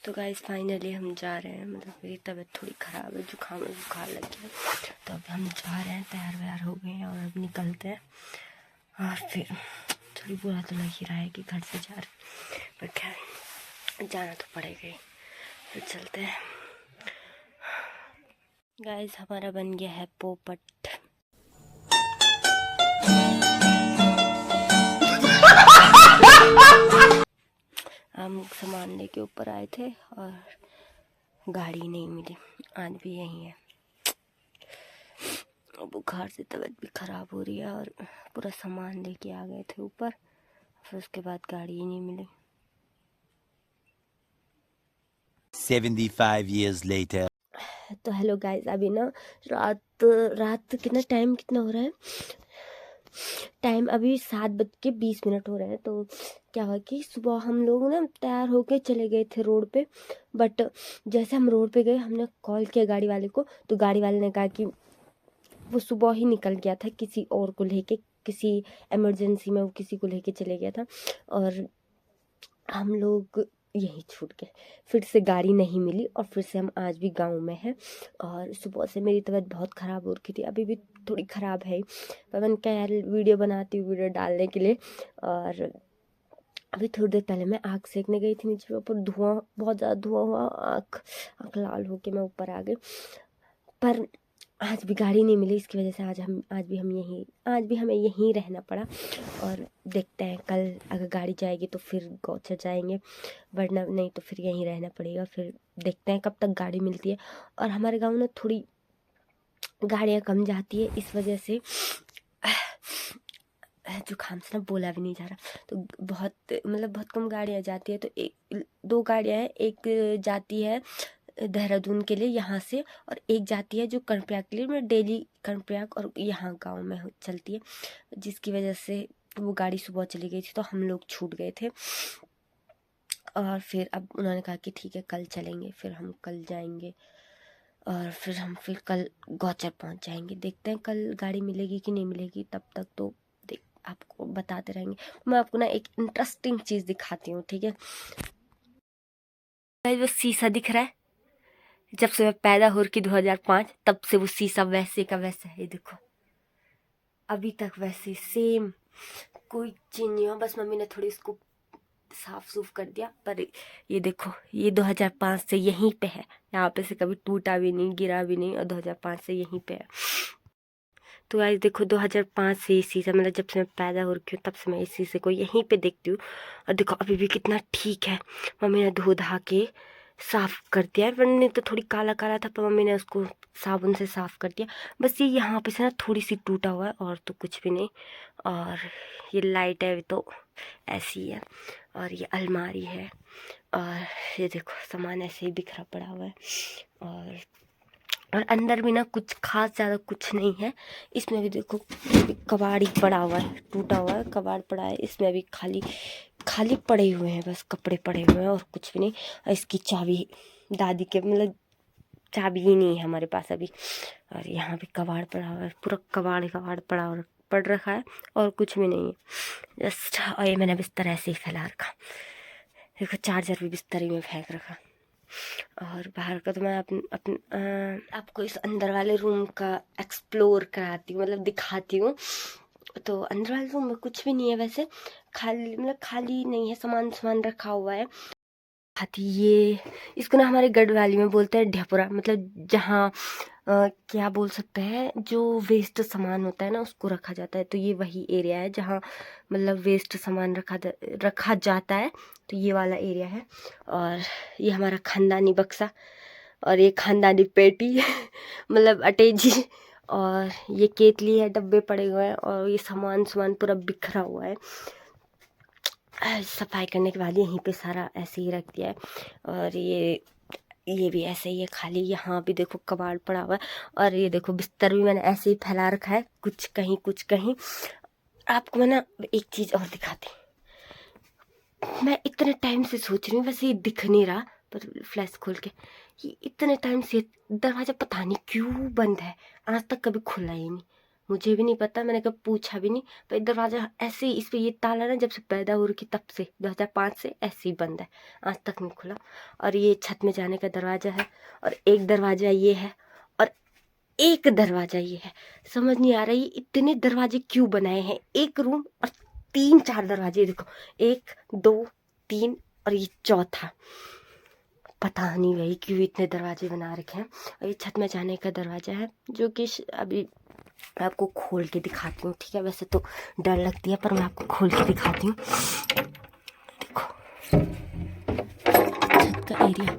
तो guys finally हम जा रहे हैं। मतलब मेरी तबीयत थोड़ी ख़राब है, जुकाम बुखार लग गया, तो अब हम जा रहे हैं। तैयार व्यार हो गए हैं और अब निकलते हैं। और फिर थोड़ी बुरा तो लग ही रहा है कि घर से जा रहे, पर खैर जाना तो पड़ेगा ही। फिर चलते हैं। गाइस हमारा बन गया है पोपट। हम सामान लेके ऊपर आए थे और गाड़ी नहीं मिली। आज भी यही है। बुखार से तबीयत भी ख़राब हो रही है और पूरा सामान लेके आ गए थे ऊपर, फिर उसके बाद गाड़ी ही नहीं मिली। 75 years later. तो हेलो गाइस, अभी ना रात कितना टाइम कितना हो रहा है? टाइम अभी 7:20 हो रहे हैं। तो क्या हुआ कि सुबह हम लोग ना तैयार होके चले गए थे रोड पे, बट जैसे हम रोड पे गए हमने कॉल किया गाड़ी वाले को, तो गाड़ी वाले ने कहा कि वो सुबह ही निकल गया था किसी और को लेके, किसी इमरजेंसी में वो किसी को लेके चले गया था और हम लोग यहीं छूट गए। फिर से गाड़ी नहीं मिली और फिर से हम आज भी गांव में हैं। और सुबह से मेरी तबीयत बहुत ख़राब हो रखी थी, अभी भी थोड़ी ख़राब है, पर मैंने कहा यार वीडियो बनाती हूँ वीडियो डालने के लिए। और अभी थोड़ी देर पहले मैं आग सेकने गई थी नीचे, ऊपर धुआं, बहुत ज़्यादा धुआं हुआ, आँख लाल होके मैं ऊपर आ गई। पर आज भी गाड़ी नहीं मिली, इसकी वजह से आज भी हमें यहीं रहना पड़ा। और देखते हैं कल अगर गाड़ी जाएगी तो फिर गौचर जाएंगे, वरना नहीं तो फिर यहीं रहना पड़ेगा। फिर देखते हैं कब तक गाड़ी मिलती है। और हमारे गांव में थोड़ी गाड़ियाँ कम जाती है, इस वजह से जुकाम से ना बोला भी नहीं जा रहा। तो बहुत कम गाड़ियाँ जाती है। तो एक दो गाड़ियाँ हैं, एक जाती है देहरादून के लिए यहाँ से, और एक जाती है जो कर्णप्रयाग के लिए। मैं डेली कर्णप्रयाग और यहाँ गांव में चलती है, जिसकी वजह से वो गाड़ी सुबह चली गई थी तो हम लोग छूट गए थे। और फिर अब उन्होंने कहा कि ठीक है कल चलेंगे, फिर हम कल जाएंगे और फिर हम कल गौचर पहुंच जाएंगे। देखते हैं कल गाड़ी मिलेगी कि नहीं मिलेगी, तब तक तो आपको बताते रहेंगे। मैं आपको ना एक इंटरेस्टिंग चीज़ दिखाती हूँ, ठीक है? वो शीशा दिख रहा है, जब से मैं पैदा हो रही 2005 तब से वो शीशा वैसे का वैसा है। देखो अभी तक वैसे सेम, कोई चेंज नहीं हुआ। बस मम्मी ने थोड़ी इसको साफ सूफ कर दिया। पर ये देखो, ये 2005 से यहीं पे है, यहाँ पे से कभी टूटा भी नहीं, गिरा भी नहीं, और 2005 से यहीं पे है। तो गाइस देखो 2005 से इस शीशा, मतलब जब से मैं पैदा हो रही हूँ तब से मैं इस शीशे को यहीं पे देखती हूँ। और देखो अभी भी कितना ठीक है। मम्मी ने धो धा के साफ कर दिया है, वरना तो थोड़ी काला काला था, पर मम्मी ने उसको साबुन से साफ कर दिया। बस ये यहाँ पे से ना थोड़ी सी टूटा हुआ है, और तो कुछ भी नहीं। और ये लाइट है तो ऐसी है, और ये अलमारी है, और ये देखो सामान ऐसे ही बिखरा पड़ा हुआ है। और अंदर भी ना कुछ खास ज़्यादा कुछ नहीं है। इसमें भी देखो कबाड़ ही पड़ा हुआ है, टूटा हुआ है कबाड़ पड़ा है। इसमें भी खाली खाली पड़े हुए हैं, बस कपड़े पड़े हुए हैं और कुछ भी नहीं। और इसकी चाबी दादी के, मतलब चाबी ही नहीं है हमारे पास अभी। और यहाँ भी कबाड़ पड़ा हुआ है, पूरा कबाड़ पड़ रखा है, और कुछ भी नहीं है जस्ट। और ये मैंने बिस्तर ऐसे ही फैला रखा, देखो चार्जर भी बिस्तर ही में फेंक रखा। और बाहर का तो मैं आपको इस अंदर वाले रूम का एक्सप्लोर कराती हूँ, मतलब दिखाती हूँ। तो अंदर वाले रूम में कुछ भी नहीं है वैसे, खाली, मतलब खाली नहीं है, सामान रखा हुआ है। हाथी, ये इसको ना हमारे गढ़वाली में बोलते हैं ढेपुरा, मतलब जहाँ क्या बोल सकते हैं, जो वेस्ट सामान होता है ना उसको रखा जाता है। तो ये वही एरिया है जहाँ मतलब वेस्ट सामान रखा जाता है, तो ये वाला एरिया है। और ये हमारा खानदानी बक्सा, और ये खानदानी पेटी मतलब अटैची। और ये केतली है, डब्बे पड़े हुए हैं, और ये सामान पूरा बिखरा हुआ है। सफाई करने के बाद यहीं पे सारा ऐसे ही रख दिया है। और ये भी ऐसे ही है खाली। यहाँ भी देखो कबाड़ पड़ा हुआ है, और ये देखो बिस्तर भी मैंने ऐसे ही फैला रखा है, कुछ कहीं कुछ कहीं। आपको मैं ना एक चीज़ और दिखाती, मैं इतने टाइम से सोच रही हूँ, वैसे ये दिख नहीं रहा, पर फ्लैश खोल के, ये इतने टाइम से दरवाज़ा पता नहीं क्यों बंद है, आज तक कभी खुला ही नहीं। मुझे भी नहीं पता, मैंने कभी पूछा भी नहीं। पर दरवाज़ा ऐसे ही, इस पर ये ताला ना जब से पैदा हो रही तब से 2005 से ऐसे ही बंद है, आज तक नहीं खुला। और ये छत में जाने का दरवाज़ा है, और एक दरवाज़ा ये है, और एक दरवाज़ा ये है। समझ नहीं आ रहा ये इतने दरवाजे क्यों बनाए हैं, एक रूम और 3-4 दरवाजे। देखो 1 2 3 और ये चौथा, पता नहीं भाई क्यों इतने दरवाजे बना रखे हैं। और ये छत में जाने का दरवाज़ा है, जो कि अभी मैं आपको खोल के दिखाती हूँ, ठीक है। वैसे तो डर लगती है, पर मैं आपको खोल के दिखाती हूँ। देखो छत का एरिया,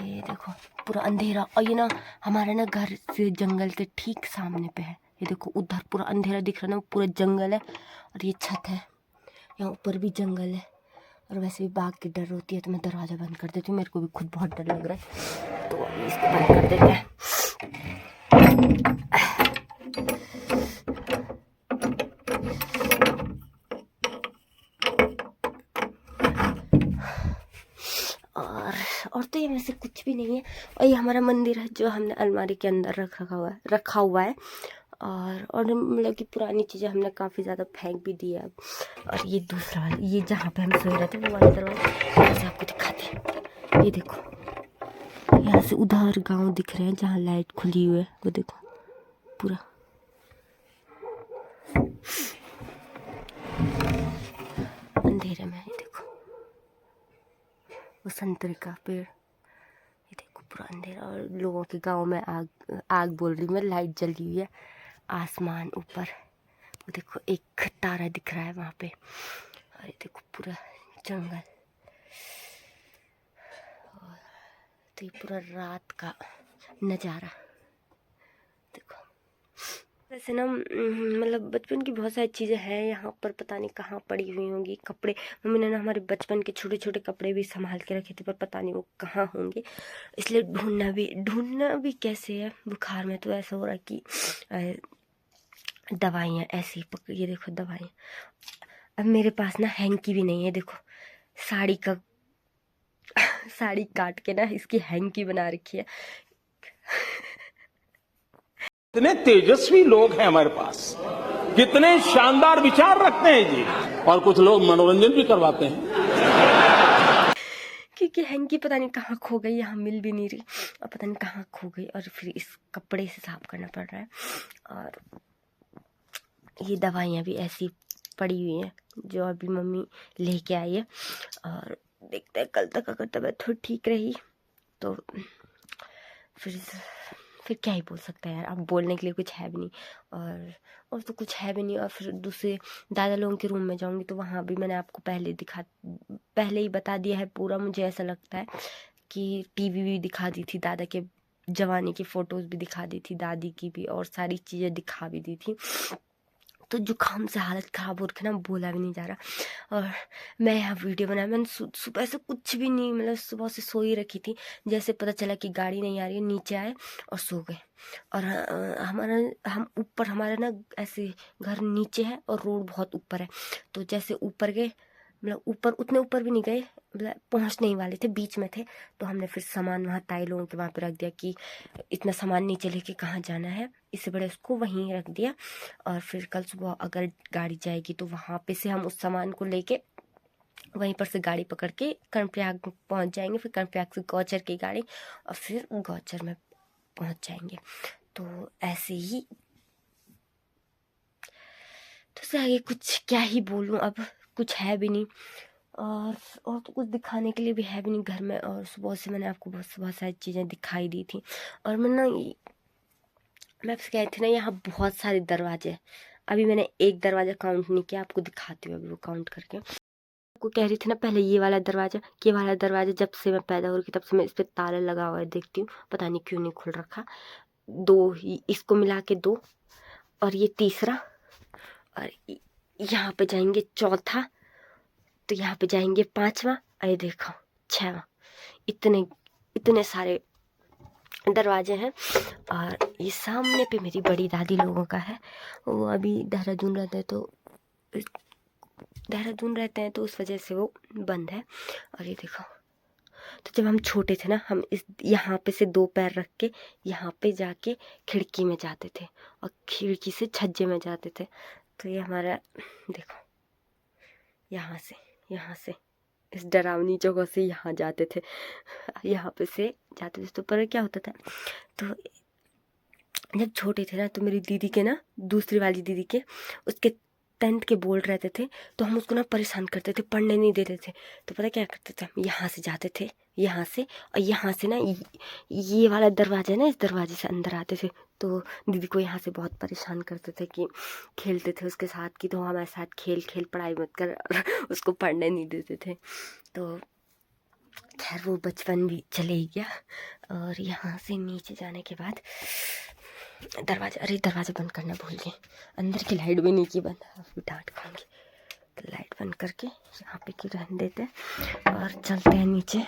ये देखो पूरा अंधेरा। और ये ना हमारे ना घर से जंगल के ठीक सामने पे है। ये देखो उधर पूरा अंधेरा दिख रहा है ना, पूरा जंगल है। और ये छत है, यहाँ ऊपर भी जंगल है। और वैसे भी बाघ की डर होती है, तो मैं दरवाज़ा बंद कर देती हूँ। मेरे को भी खुद बहुत डर लग रहा है, तो अभी इसको बंद कर देते हैं। और तो ये वैसे कुछ भी नहीं है। और ये हमारा मंदिर है, जो हमने अलमारी के अंदर रखा हुआ है। और मतलब कि पुरानी चीज़ें हमने काफ़ी ज़्यादा फेंक भी दी है अब। और ये दूसरा वाला, ये जहाँ पे हम सो रहे थे वो वाला दरवाजा, यहाँ से आपको दिखाते हैं। ये देखो यहाँ से उधर गांव दिख रहे हैं जहाँ लाइट खुली हुई है, वो देखो पूरा अंधेरे में। ये देखो वो संतरे का पेड़, ये देखो पूरा अंधेरा। और लोगों के गांव में आग बोल रही मैं, लाइट जली हुई है। आसमान ऊपर, वो देखो एक तारा दिख रहा है वहाँ पे। और ये देखो पूरा जंगल, और तो ये पूरा रात का नज़ारा देखो। वैसे ना मतलब बचपन की बहुत सारी चीज़ें हैं यहाँ पर, पता नहीं कहाँ पड़ी हुई होंगी। कपड़े, मम्मी ने ना हमारे बचपन के छोटे छोटे कपड़े भी संभाल के रखे थे, पर पता नहीं वो कहाँ होंगे। इसलिए ढूंढना भी कैसे है, बुखार में तो ऐसा हो रहा है कि दवाइयाँ ऐसे ही ये देखो दवाइयाँ। अब मेरे पास ना हैंकी भी नहीं है, देखो साड़ी काट के ना इसकी हैंकी बना रखी है। कितने तेजस्वी लोग हैं हमारे पास, कितने शानदार विचार रखते हैं जी। और कुछ लोग मनोरंजन भी करवाते हैं। क्योंकि हैंकी पता नहीं कहाँ खो गई, यहाँ मिल भी नहीं रही, और पता नहीं कहाँ खो गई। और फिर इस कपड़े से साफ करना पड़ रहा है। और ये दवाइयाँ भी ऐसी पड़ी हुई हैं, जो अभी मम्मी लेके आई है। और देखते हैं कल तक अगर तबीयत थोड़ी ठीक रही तो फिर क्या ही बोल सकते हैं यार, अब बोलने के लिए कुछ है भी नहीं। और तो कुछ है भी नहीं। और फिर दूसरे दादा लोगों के रूम में जाऊंगी, तो वहाँ भी मैंने आपको पहले ही बता दिया है पूरा। मुझे ऐसा लगता है कि टीवी भी दिखा दी थी, दादा के जवानी की फ़ोटोज़ भी दिखा दी थी, दादी की भी, और सारी चीज़ें दिखा भी दी थी। तो जुकाम से हालत ख़राब हो रखी ना, बोला भी नहीं जा रहा। और मैं यहाँ वीडियो बनाया, मैंने सुबह से कुछ भी नहीं, मतलब सुबह से सो ही रखी थी। जैसे पता चला कि गाड़ी नहीं आ रही है, नीचे आए और सो गए। और हमारा ना ऐसे घर नीचे है और रोड बहुत ऊपर है। तो जैसे ऊपर गए, मतलब उतने ऊपर भी नहीं गए, मतलब पहुँचने ही वाले थे, बीच में थे। तो हमने फिर सामान वहाँ ताई लोगों के वहाँ पे रख दिया कि इतना सामान नीचे लेके कहाँ जाना है, इससे बड़े उसको वहीं रख दिया। और फिर कल सुबह अगर गाड़ी जाएगी तो वहाँ पे से हम उस सामान को लेके वहीं पर से गाड़ी पकड़ के कर्णप्रयाग पहुँच जाएंगे। फिर कर्णप्रयाग से गौचर की गाड़ी, और फिर गौचर में पहुँच जाएंगे। तो ऐसे ही, तो उससे आगे कुछ क्या ही बोलूँ, अब कुछ है भी नहीं। और तो कुछ दिखाने के लिए भी है भी नहीं घर में। और सुबह से मैंने आपको बहुत सारी चीज़ें दिखाई दी थी। और मैं आपसे कह रही थी ना, यहाँ बहुत सारे दरवाजे हैं। अभी मैंने एक दरवाज़ा काउंट नहीं किया, आपको दिखाती हूँ अभी वो काउंट करके। आपको कह रही थी ना पहले, ये वाला दरवाज़ा जब से मैं पैदा हो रही थी तब से मैं इस पर ताला लगा हुआ है, देखती हूँ पता नहीं क्यों नहीं खुल रखा। 2 ही इसको मिला के 2, और ये तीसरा, और यहाँ पे जाएंगे चौथा, तो यहाँ पे जाएंगे 5वां, अरे देखो 6वां। इतने सारे दरवाजे हैं। और ये सामने पे मेरी बड़ी दादी लोगों का है, वो अभी देहरादून रहते हैं तो उस वजह से वो बंद है। और ये देखो, तो जब हम छोटे थे ना, हम इस यहाँ पे से 2 पैर रख के यहाँ पे जाके खिड़की में जाते थे और खिड़की से छज्जे में जाते थे। तो ये हमारा देखो, यहाँ से इस डरावनी जगह से यहाँ जाते थे, यहाँ पे से जाते थे। तो पर क्या होता था, तो जब छोटे थे ना, तो मेरी दीदी के ना, दूसरी वाली दीदी के, उसके 10th के बोर्ड रहते थे, तो हम उसको ना परेशान करते थे, पढ़ने नहीं देते थे। तो पता क्या करते थे, हम यहाँ से जाते थे, यहाँ से, और यहाँ से ना ये वाला दरवाजा है ना, इस दरवाजे से अंदर आते थे। तो दीदी को यहाँ से बहुत परेशान करते थे कि खेलते थे उसके साथ कि तो हमारे साथ खेल खेल, पढ़ाई मत कर, और उसको पढ़ने नहीं देते थे। तो खैर वो बचपन भी चले ही गया। और यहाँ से नीचे जाने के बाद दरवाजा बंद करना भूल गए, अंदर की लाइट भी नहीं की बंद, फिर डांट खाएंगे। तो लाइट बंद करके यहाँ पे की रहने देते हैं और चलते हैं नीचे।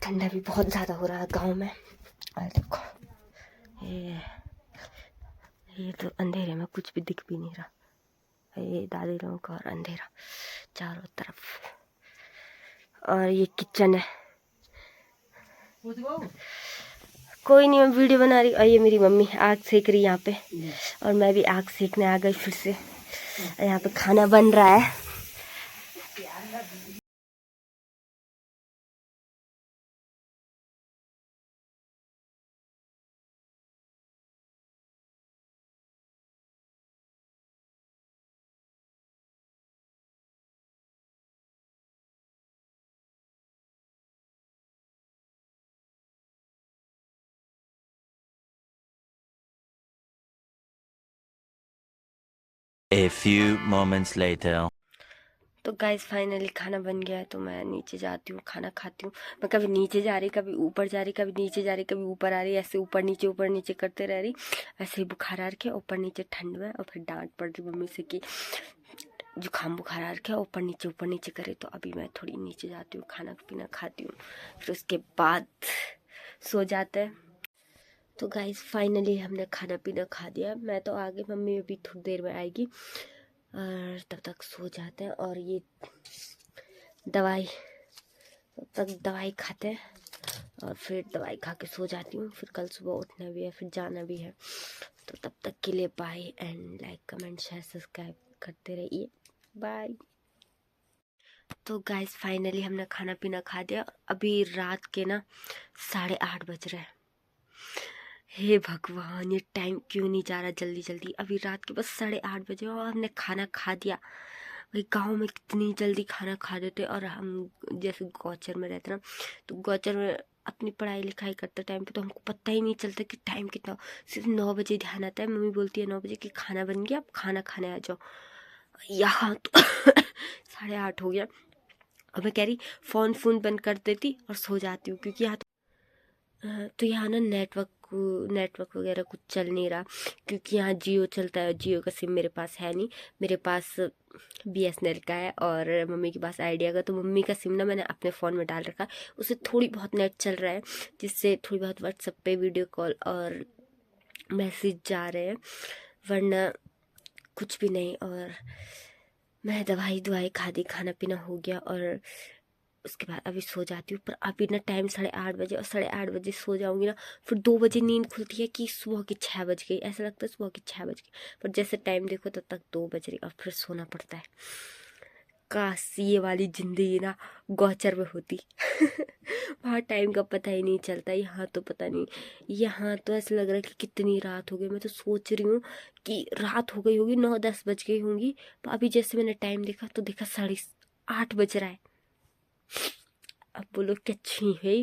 ठंडा भी बहुत ज़्यादा हो रहा है गांव में। और देखो ये तो अंधेरे में कुछ भी दिख भी नहीं रहा, ये दादी लोगों का और अंधेरा चारों तरफ। और ये किचन है, कोई नहीं, मैं वीडियो बना रही। और ये मेरी मम्मी आग सेक रही यहाँ पे, और मैं भी आग सेकने आ गई फिर से। यहाँ पे खाना बन रहा है। A few moments later. तो गाइस फाइनली खाना बन गया है, तो मैं नीचे जाती हूँ, खाना खाती हूँ। मैं कभी नीचे जा रही, कभी ऊपर जा रही, कभी नीचे जा रही, कभी ऊपर आ रही, ऐसे ऊपर नीचे करते रह रही। ऐसे ही बुखार आ रखे, ऊपर नीचे ठंड में, और फिर डांट पड़ रही मम्मी से कि जुकाम बुखार आ रखे, ऊपर नीचे करे। तो अभी मैं थोड़ी नीचे जाती हूँ, खाना पीना खाती हूँ, फिर उसके बाद सो जाते हैं। तो गाइस फाइनली हमने खाना पीना खा दिया। मैं तो आ गई, मम्मी अभी थोड़ी देर में आएगी, और तब तक सो जाते हैं। और ये दवाई, तब तक दवाई खाते हैं, और फिर दवाई खा के सो जाती हूँ। फिर कल सुबह उठना भी है, फिर जाना भी है। तो तब तक के लिए bye, and like comment share subscribe करते रहिए। बाय। तो गाइस फाइनली हमने खाना पीना खा दिया। अभी रात के ना 8:30 बज रहे हैं। हे भगवान, ये टाइम क्यों नहीं जा रहा जल्दी जल्दी। अभी रात के बस 8:30 बजे और हमने खाना खा दिया। भाई गांव में कितनी जल्दी खाना खा देते। और हम जैसे गौचर में रहते ना, तो गौचर में अपनी पढ़ाई लिखाई करते टाइम पे तो हमको पता ही नहीं चलता कि टाइम कितना हो। सिर्फ 9 बजे ध्यान आता है, मम्मी बोलती है 9 बजे कि खाना बन गया, अब खाना खाने आ जाओ। यहाँ तो 8:30 हो गया, और मैं कह रही फ़ोन बंद कर देती और सो जाती हूँ, क्योंकि यहाँ ना नेटवर्क वगैरह कुछ चल नहीं रहा, क्योंकि यहाँ जियो चलता है। जियो का सिम मेरे पास है नहीं, मेरे पास BSNL का है, और मम्मी के पास आइडिया का। तो मम्मी का सिम ना मैंने अपने फ़ोन में डाल रखा है, उससे थोड़ी बहुत नेट चल रहा है, जिससे थोड़ी बहुत व्हाट्सएप पे वीडियो कॉल और मैसेज जा रहे हैं, वरना कुछ भी नहीं। और मैं दवाई खा दी, खाना पीना हो गया, और उसके बाद अभी सो जाती हूँ। पर अभी ना टाइम 8:30 बजे, और 8:30 बजे सो जाऊंगी ना, फिर 2 बजे नींद खुलती है कि सुबह के 6 बज गई, ऐसा लगता है सुबह के 6 बज गई। पर जैसे टाइम देखो तब तक 2 बज रही, और फिर सोना पड़ता है। काश ये वाली जिंदगी ना गौचर में होती। वहाँ टाइम का पता ही नहीं चलता। यहाँ तो पता नहीं, यहाँ तो ऐसा लग रहा है कि कितनी रात हो गई। मैं तो सोच रही हूँ कि रात हो गई होगी, 9-10 बज गई होंगी। तो अभी जैसे मैंने टाइम देखा तो देखा 8:30 बज रहा है। अब बोलो क्या छी है,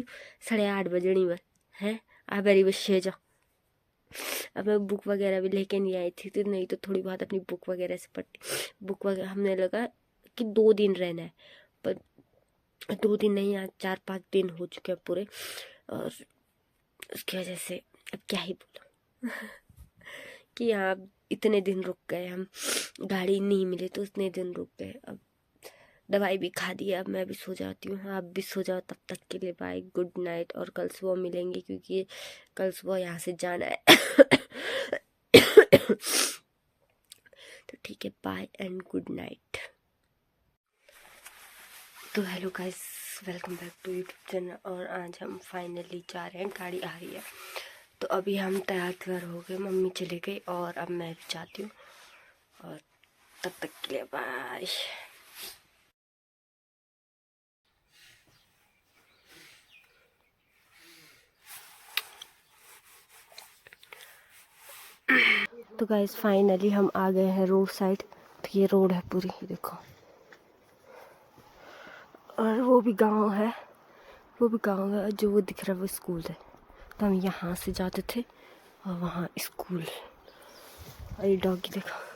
8:30 बजनी में है। आप मेरी बच्चे जाओ। अब मैं बुक वगैरह भी लेके नहीं आई थी, तो नहीं तो थोड़ी बहुत अपनी बुक वगैरह से पढ़ती। बुक वगैरह हमने लगा कि 2 दिन रहना है, पर 2 दिन नहीं, आज 4-5 दिन हो चुके हैं पूरे। और उसकी वजह से अब क्या ही बोलूं कि यहाँ इतने दिन रुक गए हम, गाड़ी नहीं मिले तो उतने दिन रुक गए। अब दवाई भी खा दी, अब मैं भी सो जाती हूँ। आप भी सो जाओ, तब तक के लिए बाय, गुड नाइट। और कल सुबह मिलेंगे, क्योंकि कल सुबह यहाँ से जाना है। तो ठीक है, बाय एंड गुड नाइट। तो hello guys, welcome back to YouTube channel. और आज हम फाइनली जा रहे हैं, गाड़ी आ रही है। तो अभी हम तैयार हो गए, मम्मी चली गई और अब मैं भी जाती हूँ। और तब तक के लिए बाय। तो गाइस फाइनली हम आ गए हैं रोड साइड। तो ये रोड है पूरी, देखो। और वो भी गांव है, जो वो दिख रहा है वो स्कूल है। तो हम यहाँ से जाते थे और वहाँ स्कूल। अरे डॉगी देखो।